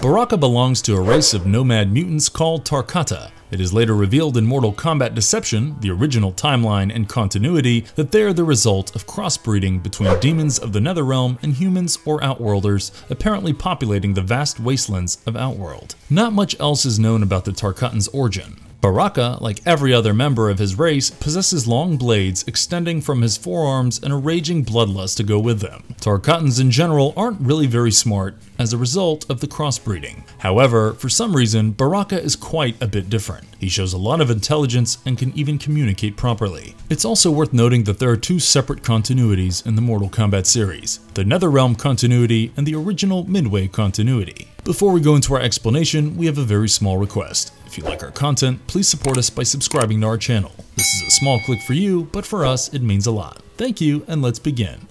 Baraka belongs to a race of nomad mutants called Tarkata. It is later revealed in Mortal Kombat Deception, the original timeline and continuity, that they are the result of crossbreeding between demons of the Netherrealm and humans or Outworlders, apparently populating the vast wastelands of Outworld. Not much else is known about the Tarkatans' origin. Baraka, like every other member of his race, possesses long blades extending from his forearms and a raging bloodlust to go with them. Tarkatans in general aren't really very smart as a result of the crossbreeding. However, for some reason, Baraka is quite a bit different. He shows a lot of intelligence and can even communicate properly. It's also worth noting that there are two separate continuities in the Mortal Kombat series, the Netherrealm continuity and the original Midway continuity. Before we go into our explanation, we have a very small request. If you like our content, please support us by subscribing to our channel. This is a small click for you, but for us, it means a lot. Thank you, and let's begin.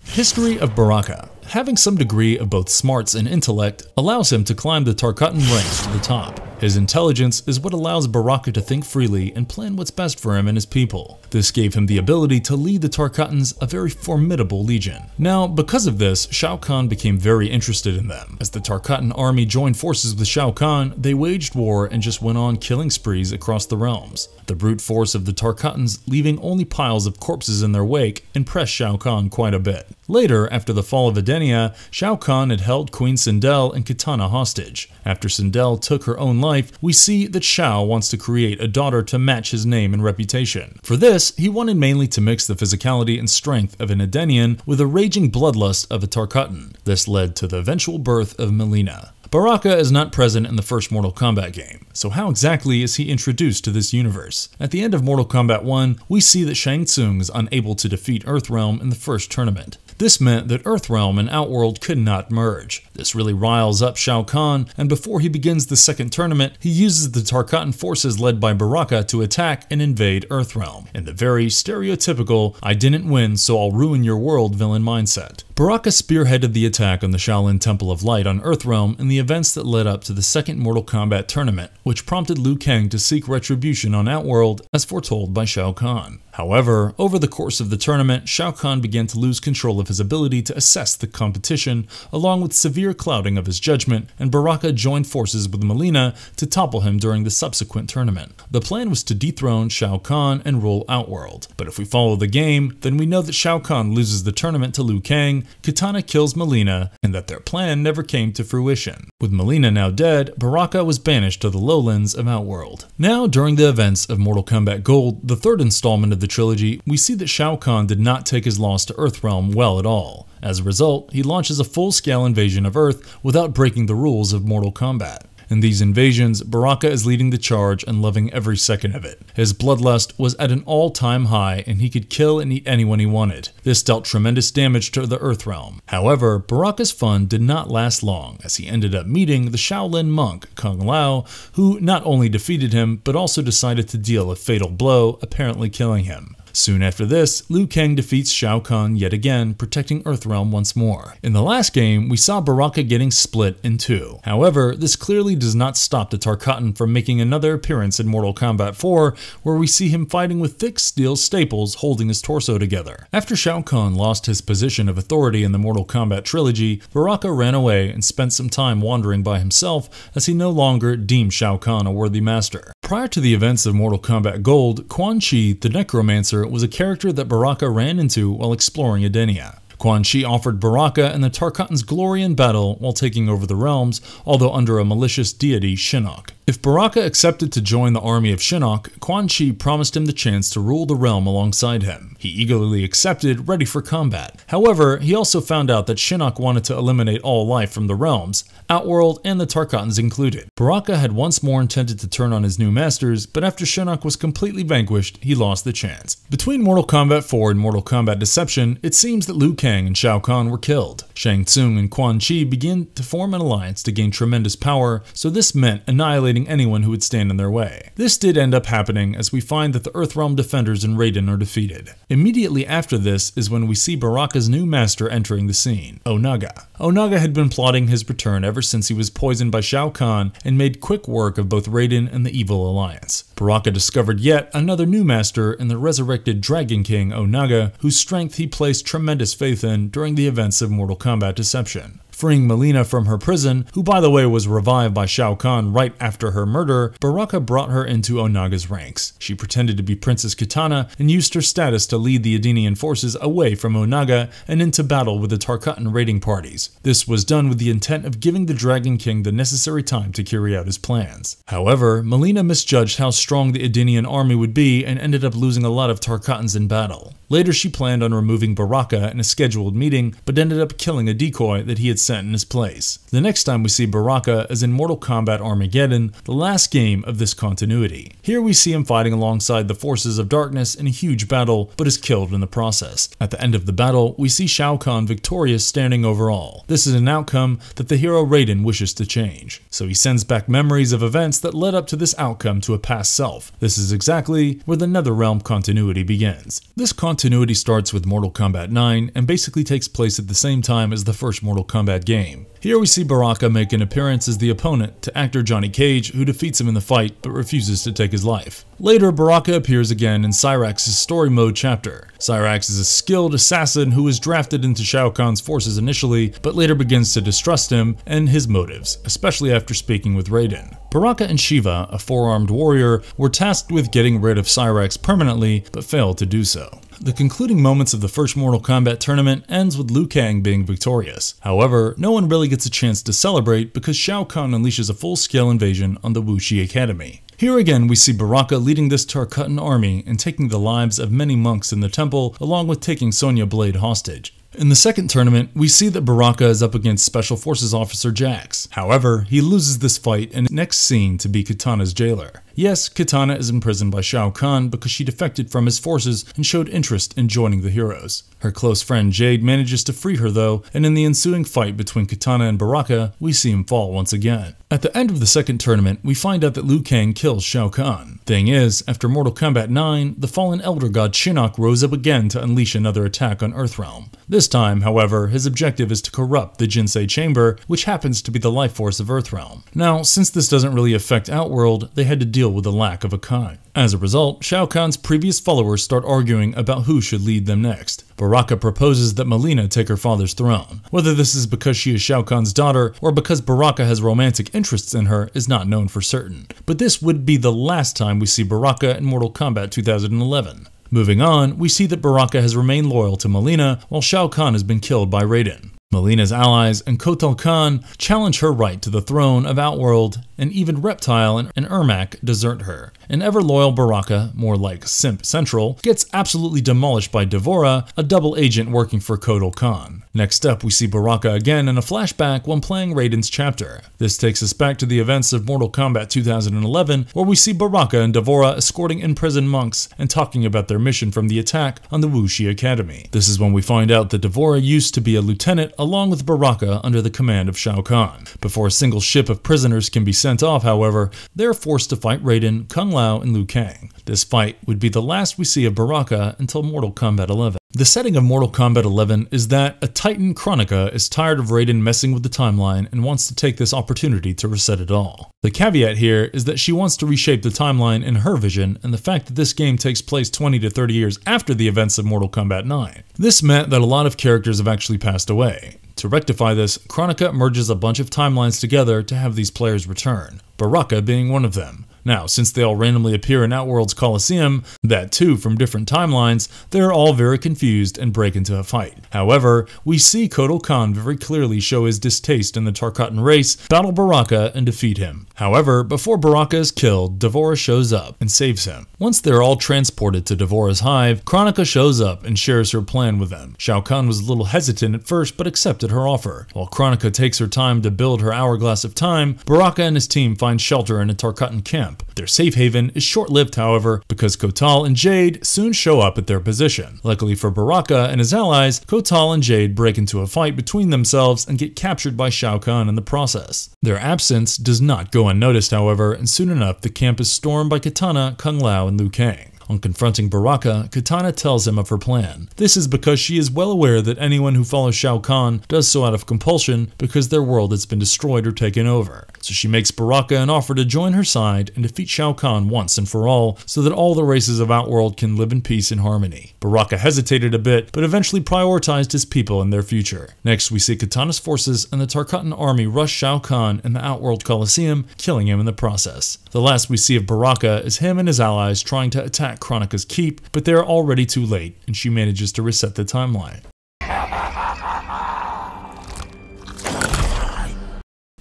History of Baraka. Having some degree of both smarts and intellect allows him to climb the Tarkatan ranks to the top. His intelligence is what allows Baraka to think freely and plan what's best for him and his people. This gave him the ability to lead the Tarkatans, a very formidable legion. Now, because of this, Shao Kahn became very interested in them. As the Tarkatan army joined forces with Shao Kahn, they waged war and just went on killing sprees across the realms. The brute force of the Tarkatans, leaving only piles of corpses in their wake, impressed Shao Kahn quite a bit. Later, after the fall of Edenia, Shao Kahn had held Queen Sindel and Kitana hostage. After Sindel took her own life, we see that Shao wants to create a daughter to match his name and reputation. For this, he wanted mainly to mix the physicality and strength of an Edenian with a raging bloodlust of a Tarkatan. This led to the eventual birth of Mileena. Baraka is not present in the first Mortal Kombat game, so how exactly is he introduced to this universe? At the end of Mortal Kombat 1, we see that Shang Tsung is unable to defeat Earthrealm in the first tournament. This meant that Earthrealm and Outworld could not merge. This really riles up Shao Kahn, and before he begins the second tournament, he uses the Tarkatan forces led by Baraka to attack and invade Earthrealm, in the very stereotypical "I didn't win, so I'll ruin your world" villain mindset. Baraka spearheaded the attack on the Shaolin Temple of Light on Earthrealm in the events that led up to the second Mortal Kombat tournament, which prompted Liu Kang to seek retribution on Outworld as foretold by Shao Kahn. However, over the course of the tournament, Shao Kahn began to lose control of his ability to assess the competition, along with severe clouding of his judgment, and Baraka joined forces with Mileena to topple him during the subsequent tournament. The plan was to dethrone Shao Kahn and rule Outworld, but if we follow the game, then we know that Shao Kahn loses the tournament to Liu Kang, Kitana kills Mileena, and that their plan never came to fruition. With Mileena now dead, Baraka was banished to the lowlands of Outworld. Now, during the events of Mortal Kombat Gold, the third installment of the trilogy, we see that Shao Kahn did not take his loss to Earthrealm well at all. As a result, he launches a full-scale invasion of Earth without breaking the rules of Mortal Kombat. In these invasions, Baraka is leading the charge and loving every second of it. His bloodlust was at an all-time high and he could kill and eat anyone he wanted. This dealt tremendous damage to the Earthrealm. However, Baraka's fun did not last long as he ended up meeting the Shaolin monk, Kung Lao, who not only defeated him but also decided to deal a fatal blow, apparently killing him. Soon after this, Liu Kang defeats Shao Kahn yet again, protecting Earthrealm once more. In the last game, we saw Baraka getting split in two. However, this clearly does not stop the Tarkatan from making another appearance in Mortal Kombat 4, where we see him fighting with thick steel staples holding his torso together. After Shao Kahn lost his position of authority in the Mortal Kombat trilogy, Baraka ran away and spent some time wandering by himself as he no longer deemed Shao Kahn a worthy master. Prior to the events of Mortal Kombat Gold, Quan Chi, the Necromancer, was a character that Baraka ran into while exploring Edenia. Quan Chi offered Baraka and the Tarkatans glory in battle while taking over the realms, although under a malicious deity, Shinnok. If Baraka accepted to join the army of Shinnok, Quan Chi promised him the chance to rule the realm alongside him. He eagerly accepted, ready for combat. However, he also found out that Shinnok wanted to eliminate all life from the realms, Outworld and the Tarkatans included. Baraka had once more intended to turn on his new masters, but after Shinnok was completely vanquished, he lost the chance. Between Mortal Kombat 4 and Mortal Kombat Deception, it seems that Liu Kang and Shao Kahn were killed. Shang Tsung and Quan Chi began to form an alliance to gain tremendous power, so this meant annihilating eliminating anyone who would stand in their way. This did end up happening, as we find that the Earthrealm defenders and Raiden are defeated. Immediately after this is when we see Baraka's new master entering the scene, Onaga. Onaga had been plotting his return ever since he was poisoned by Shao Kahn and made quick work of both Raiden and the Evil Alliance. Baraka discovered yet another new master in the resurrected Dragon King Onaga, whose strength he placed tremendous faith in during the events of Mortal Kombat Deception. Freeing Mileena from her prison, who by the way was revived by Shao Kahn right after her murder, Baraka brought her into Onaga's ranks. She pretended to be Princess Kitana and used her status to lead the Edenian forces away from Onaga and into battle with the Tarkatan raiding parties. This was done with the intent of giving the Dragon King the necessary time to carry out his plans. However, Mileena misjudged how strong the Edenian army would be and ended up losing a lot of Tarkatans in battle. Later she planned on removing Baraka in a scheduled meeting, but ended up killing a decoy that he had sent in his place. The next time we see Baraka is in Mortal Kombat Armageddon, the last game of this continuity. Here we see him fighting alongside the forces of darkness in a huge battle, but is killed in the process. At the end of the battle, we see Shao Kahn victorious standing over all. This is an outcome that the hero Raiden wishes to change, so he sends back memories of events that led up to this outcome to a past self. This is exactly where the NetherRealm continuity begins. This continuity starts with Mortal Kombat 9 and basically takes place at the same time as the first Mortal Kombat game. Here we see Baraka make an appearance as the opponent to actor Johnny Cage, who defeats him in the fight but refuses to take his life. Later, Baraka appears again in Cyrax's story mode chapter. Cyrax is a skilled assassin who was drafted into Shao Kahn's forces initially, but later begins to distrust him and his motives, especially after speaking with Raiden. Baraka and Shiva, a four-armed warrior, were tasked with getting rid of Cyrax permanently, but failed to do so. The concluding moments of the first Mortal Kombat tournament ends with Liu Kang being victorious. However, no one really gets a chance to celebrate because Shao Kahn unleashes a full-scale invasion on the Wuxi Academy. Here again we see Baraka leading this Tarkatan army and taking the lives of many monks in the temple, along with taking Sonya Blade hostage. In the second tournament, we see that Baraka is up against Special Forces Officer Jax. However, he loses this fight and is next seen to be Kitana's jailer. Yes, Kitana is imprisoned by Shao Kahn because she defected from his forces and showed interest in joining the heroes. Her close friend Jade manages to free her though, and in the ensuing fight between Kitana and Baraka, we see him fall once again. At the end of the second tournament, we find out that Liu Kang kills Shao Kahn. Thing is, after Mortal Kombat 9, the fallen elder god Shinnok rose up again to unleash another attack on Earthrealm. This time, however, his objective is to corrupt the Jinsei Chamber, which happens to be the life force of Earthrealm. Now, since this doesn't really affect Outworld, they had to deal with the lack of a Kahn. As a result, Shao Kahn's previous followers start arguing about who should lead them next. Baraka proposes that Mileena take her father's throne. Whether this is because she is Shao Kahn's daughter or because Baraka has romantic interests in her is not known for certain. But this would be the last time we see Baraka in Mortal Kombat 2011. Moving on, we see that Baraka has remained loyal to Mileena while Shao Kahn has been killed by Raiden. Mileena's allies and Kotal Kahn challenge her right to the throne of Outworld, and even Reptile and Ermac desert her. An ever-loyal Baraka, more like Simp Central, gets absolutely demolished by Devora, a double agent working for Kotal Kahn. Next up, we see Baraka again in a flashback when playing Raiden's chapter. This takes us back to the events of Mortal Kombat 2011, where we see Baraka and Devora escorting imprisoned monks and talking about their mission from the attack on the Wuxi Academy. This is when we find out that Devora used to be a lieutenant along with Baraka under the command of Shao Kahn. Before a single ship of prisoners can be sent off, however, they are forced to fight Raiden, Kung Lao, and Liu Kang. This fight would be the last we see of Baraka until Mortal Kombat 11. The setting of Mortal Kombat 11 is that a Titan, Kronika, is tired of Raiden messing with the timeline and wants to take this opportunity to reset it all. The caveat here is that she wants to reshape the timeline in her vision, and the fact that this game takes place 20 to 30 years after the events of Mortal Kombat 9. This meant that a lot of characters have actually passed away. To rectify this, Kronika merges a bunch of timelines together to have these players return, Baraka being one of them. Now, since they all randomly appear in Outworld's Coliseum, that too from different timelines, they're all very confused and break into a fight. However, we see Kotal Kahn very clearly show his distaste in the Tarkatan race, battle Baraka, and defeat him. However, before Baraka is killed, Devora shows up and saves him. Once they're all transported to Devora's hive, Kronika shows up and shares her plan with them. Shao Kahn was a little hesitant at first, but accepted her offer. While Kronika takes her time to build her hourglass of time, Baraka and his team find shelter in a Tarkatan camp. camp. Their safe haven is short-lived, however, because Kotal and Jade soon show up at their position. Luckily for Baraka and his allies, Kotal and Jade break into a fight between themselves and get captured by Shao Kahn in the process. Their absence does not go unnoticed, however, and soon enough the camp is stormed by Kitana, Kung Lao, and Liu Kang. On confronting Baraka, Kitana tells him of her plan. This is because she is well aware that anyone who follows Shao Kahn does so out of compulsion because their world has been destroyed or taken over. So she makes Baraka an offer to join her side and defeat Shao Kahn once and for all so that all the races of Outworld can live in peace and harmony. Baraka hesitated a bit, but eventually prioritized his people and their future. Next, we see Kitana's forces and the Tarkatan army rush Shao Kahn in the Outworld Coliseum, killing him in the process. The last we see of Baraka is him and his allies trying to attack Kronika's keep, but they are already too late, and she manages to reset the timeline.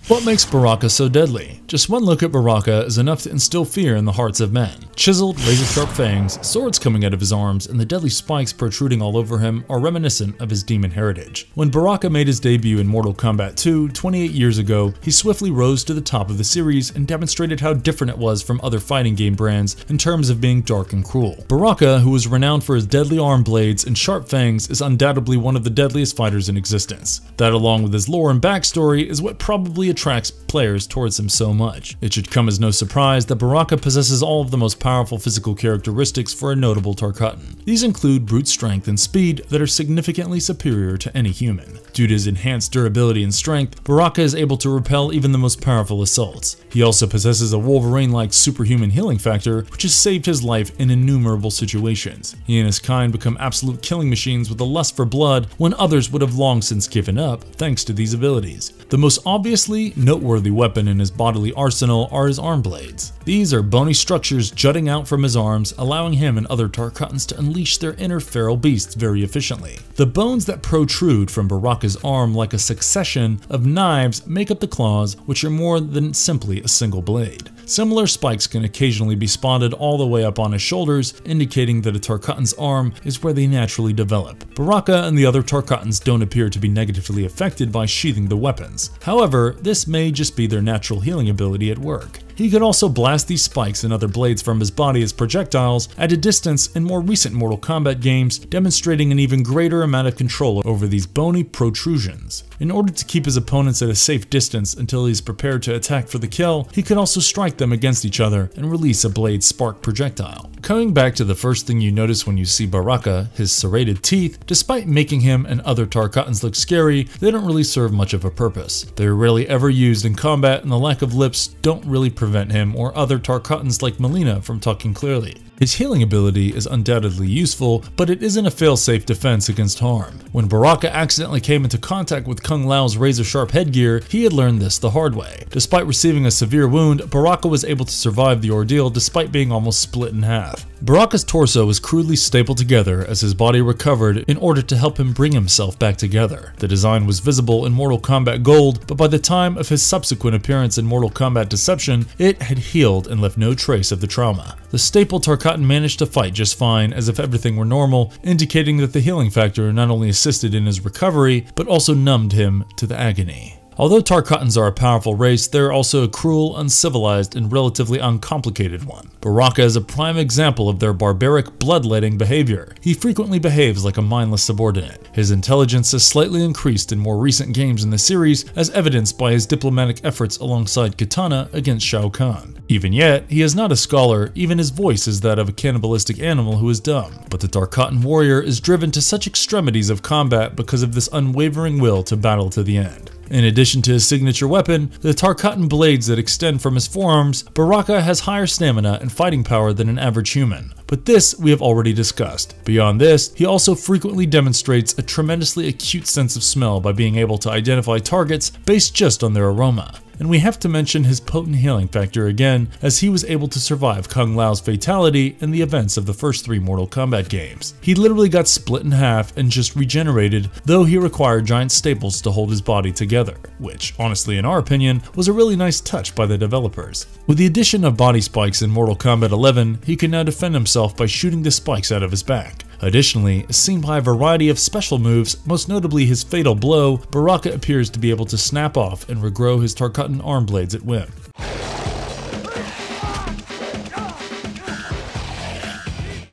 What makes Baraka so deadly? Just one look at Baraka is enough to instill fear in the hearts of men. Chiseled, razor-sharp fangs, swords coming out of his arms, and the deadly spikes protruding all over him are reminiscent of his demon heritage. When Baraka made his debut in Mortal Kombat 2 28 years ago, he swiftly rose to the top of the series and demonstrated how different it was from other fighting game brands in terms of being dark and cruel. Baraka, who was renowned for his deadly arm blades and sharp fangs, is undoubtedly one of the deadliest fighters in existence. That, along with his lore and backstory, is what probably attracts players towards him so much. It should come as no surprise that Baraka possesses all of the most powerful physical characteristics for a notable Tarkatan. These include brute strength and speed that are significantly superior to any human. Due to his enhanced durability and strength, Baraka is able to repel even the most powerful assaults. He also possesses a Wolverine-like superhuman healing factor, which has saved his life in innumerable situations. He and his kind become absolute killing machines with a lust for blood when others would have long since given up, thanks to these abilities. The most obviously noteworthy weapon in his bodily arsenal are his arm blades. These are bony structures jutting out from his arms, allowing him and other Tarkatans to unleash their inner feral beasts very efficiently. The bones that protrude from Baraka's arm like a succession of knives make up the claws, which are more than simply a single blade. Similar spikes can occasionally be spotted all the way up on his shoulders, indicating that a Tarkatan's arm is where they naturally develop. Baraka and the other Tarkatans don't appear to be negatively affected by sheathing the weapons. However, this may just be their natural healing ability at work. He could also blast these spikes and other blades from his body as projectiles at a distance in more recent Mortal Kombat games, demonstrating an even greater amount of control over these bony protrusions. In order to keep his opponents at a safe distance until he is prepared to attack for the kill, he could also strike them against each other and release a blade spark projectile. Coming back to the first thing you notice when you see Baraka, his serrated teeth, despite making him and other Tarkatans look scary, they don't really serve much of a purpose. They're rarely ever used in combat, and the lack of lips don't really prevent him or other Tarkatans like Melina from talking clearly. His healing ability is undoubtedly useful, but it isn't a fail-safe defense against harm. When Baraka accidentally came into contact with Kung Lao's razor-sharp headgear, he had learned this the hard way. Despite receiving a severe wound, Baraka was able to survive the ordeal despite being almost split in half. Baraka's torso was crudely stapled together as his body recovered in order to help him bring himself back together. The design was visible in Mortal Kombat Gold, but by the time of his subsequent appearance in Mortal Kombat Deception, it had healed and left no trace of the trauma. The stapled Tarkatan managed to fight just fine as if everything were normal, indicating that the healing factor not only assisted in his recovery, but also numbed him to the agony. Although Tarkatans are a powerful race, they're also a cruel, uncivilized, and relatively uncomplicated one. Baraka is a prime example of their barbaric, bloodletting behavior. He frequently behaves like a mindless subordinate. His intelligence has slightly increased in more recent games in the series, as evidenced by his diplomatic efforts alongside Kitana against Shao Kahn. Even yet, he is not a scholar, even his voice is that of a cannibalistic animal who is dumb. But the Tarkatan warrior is driven to such extremities of combat because of this unwavering will to battle to the end. In addition to his signature weapon, the Tarkatan blades that extend from his forearms, Baraka has higher stamina and fighting power than an average human. But this we have already discussed. Beyond this, he also frequently demonstrates a tremendously acute sense of smell by being able to identify targets based just on their aroma. And we have to mention his potent healing factor again, as he was able to survive Kung Lao's fatality in the events of the first 3 Mortal Kombat games. He literally got split in half and just regenerated, though he required giant staples to hold his body together, which, honestly in our opinion, was a really nice touch by the developers. With the addition of body spikes in Mortal Kombat 11, he can now defend himself by shooting the spikes out of his back. Additionally, seen by a variety of special moves, most notably his fatal blow, Baraka appears to be able to snap off and regrow his Tarkatan arm blades at whim.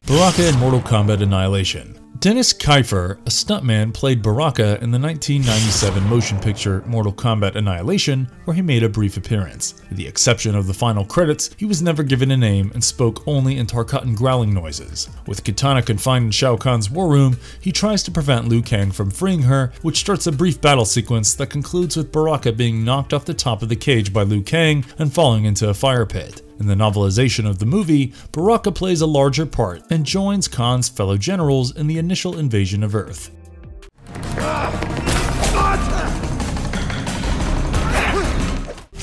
Baraka in Mortal Kombat Annihilation. Dennis Kiefer, a stuntman, played Baraka in the 1997 motion picture Mortal Kombat Annihilation, where he made a brief appearance. With the exception of the final credits, he was never given a name and spoke only in Tarkatan growling noises. With Kitana confined in Shao Kahn's war room, he tries to prevent Liu Kang from freeing her, which starts a brief battle sequence that concludes with Baraka being knocked off the top of the cage by Liu Kang and falling into a fire pit. In the novelization of the movie, Baraka plays a larger part and joins Kahn's fellow generals in the initial invasion of Earth.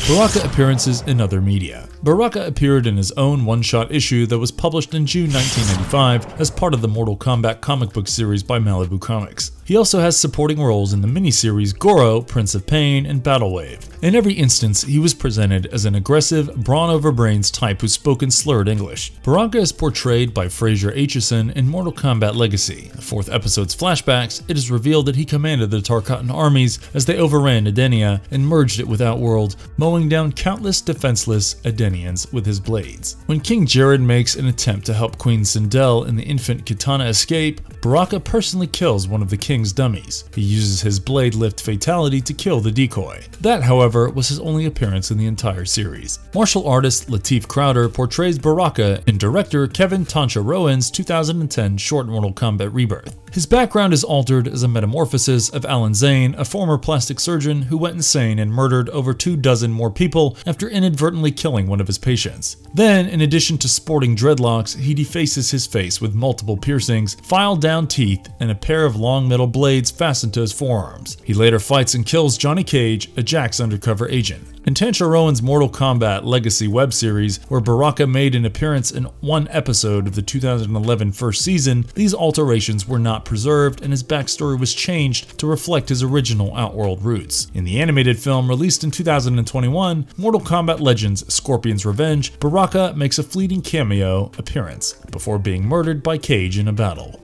Baraka appearances in other media. Baraka appeared in his own one-shot issue that was published in June 1995 as part of the Mortal Kombat comic book series by Malibu Comics. He also has supporting roles in the miniseries Goro, Prince of Pain, and Battle Wave. In every instance, he was presented as an aggressive, brawn-over-brains type who spoke in slurred English. Baraka is portrayed by Fraser Aitchison in Mortal Kombat Legacy. In the 4th episode's flashbacks, it is revealed that he commanded the Tarkatan armies as they overran Edenia and merged it with Outworld, mowing down countless defenseless Edenians with his blades. When King Jared makes an attempt to help Queen Sindel and the infant Kitana escape, Baraka personally kills one of the king's dummies. He uses his blade lift fatality to kill the decoy. That, however, was his only appearance in the entire series. Martial artist Lateef Crowder portrays Baraka in director Kevin Toncha Rowan's 2010 short Mortal Kombat Rebirth. His background is altered as a metamorphosis of Alan Zane, a former plastic surgeon who went insane and murdered over 24 more people after inadvertently killing one of his patients. Then, in addition to sporting dreadlocks, he defaces his face with multiple piercings, filed down teeth, and a pair of long metal blades fastened to his forearms. He later fights and kills Johnny Cage, a Jax undercover agent. In Toncha Rowan's Mortal Kombat Legacy web series, where Baraka made an appearance in one episode of the 2011 first season, these alterations were not preserved and his backstory was changed to reflect his original Outworld roots. In the animated film released in 2021, Mortal Kombat Legends Scorpion's Revenge, Baraka makes a fleeting cameo appearance before being murdered by Cage in a battle.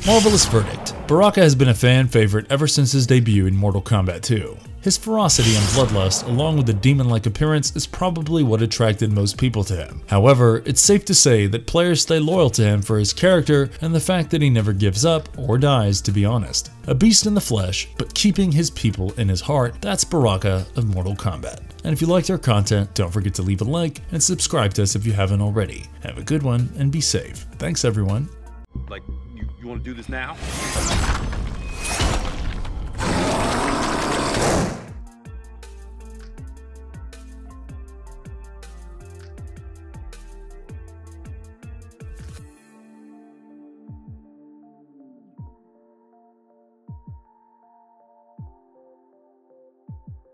Marvelous verdict. Baraka has been a fan favorite ever since his debut in Mortal Kombat 2. His ferocity and bloodlust, along with a demon-like appearance, is probably what attracted most people to him. However, it's safe to say that players stay loyal to him for his character and the fact that he never gives up or dies, to be honest. A beast in the flesh, but keeping his people in his heart, that's Baraka of Mortal Kombat. And if you liked our content, don't forget to leave a like and subscribe to us if you haven't already. Have a good one and be safe. Thanks everyone. You want to do this now?